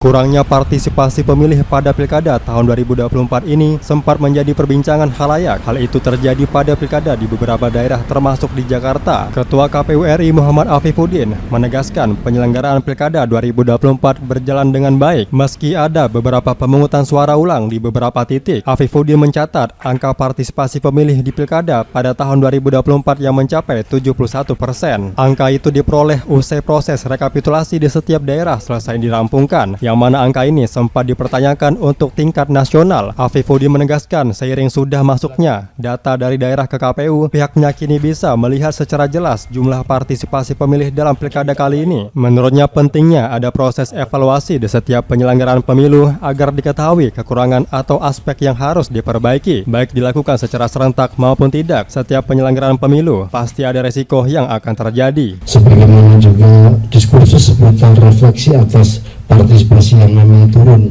Kurangnya partisipasi pemilih pada pilkada tahun 2024 ini sempat menjadi perbincangan khalayak. Hal itu terjadi pada pilkada di beberapa daerah termasuk di Jakarta. Ketua KPU RI Muhammad Afifuddin menegaskan penyelenggaraan pilkada 2024 berjalan dengan baik meski ada beberapa pemungutan suara ulang di beberapa titik. Afifuddin mencatat angka partisipasi pemilih di pilkada pada tahun 2024 yang mencapai 71%. Angka itu diperoleh usai proses rekapitulasi di setiap daerah selesai dirampungkan, yang mana angka ini sempat dipertanyakan untuk tingkat nasional. Afifuddin menegaskan seiring sudah masuknya data dari daerah ke KPU, pihaknya kini bisa melihat secara jelas jumlah partisipasi pemilih dalam pilkada kali ini. Menurutnya pentingnya ada proses evaluasi di setiap penyelenggaraan pemilu agar diketahui kekurangan atau aspek yang harus diperbaiki, baik dilakukan secara serentak maupun tidak. Setiap penyelenggaraan pemilu pasti ada resiko yang akan terjadi. Sebagaimana juga diskursus seputar refleksi atas partisipasi yang memang turun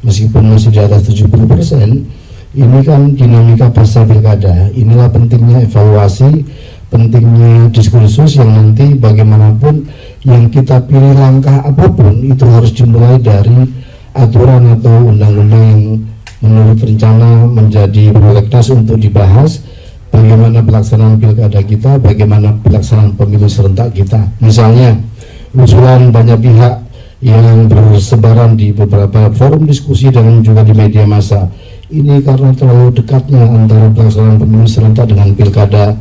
meskipun masih di atas 70%, ini kan dinamika pasca pilkada. Inilah pentingnya evaluasi, pentingnya diskursus yang nanti bagaimanapun yang kita pilih langkah apapun itu harus dimulai dari aturan atau undang-undang yang menurut rencana menjadi prolegnas untuk dibahas. Bagaimana pelaksanaan pilkada kita, bagaimana pelaksanaan pemilu serentak kita. Misalnya usulan banyak pihak yang bersebaran di beberapa forum diskusi dan juga di media massa. Ini karena terlalu dekatnya antara pelaksanaan pemilu serentak dengan pilkada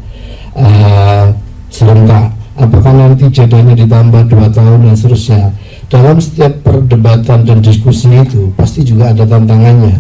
serentak. Apakah nanti jadanya ditambah 2 tahun dan seterusnya? Dalam setiap perdebatan dan diskusi itu pasti juga ada tantangannya.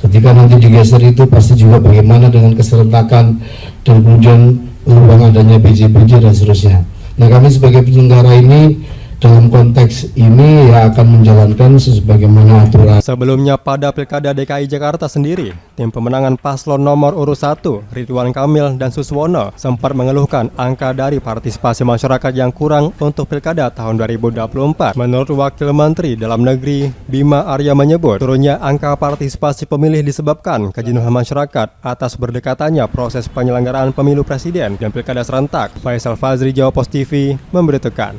Ketika nanti digeser itu pasti juga bagaimana dengan keserentakan dan kemudian peluang adanya PJ-PJ dan seterusnya. Nah, kami sebagai penyelenggara ini dalam konteks ini ya akan menjalankan sebagaimana aturan. Sebelumnya pada Pilkada DKI Jakarta sendiri, tim pemenangan paslon nomor urut 1, Ridwan Kamil dan Suswono, sempat mengeluhkan angka dari partisipasi masyarakat yang kurang untuk Pilkada tahun 2024. Menurut Wakil Menteri Dalam Negeri Bima Arya menyebut, turunnya angka partisipasi pemilih disebabkan kejenuhan masyarakat atas berdekatannya proses penyelenggaraan pemilu presiden dan Pilkada serentak. Faisal Fazri, Jawa Post TV, memberitakan.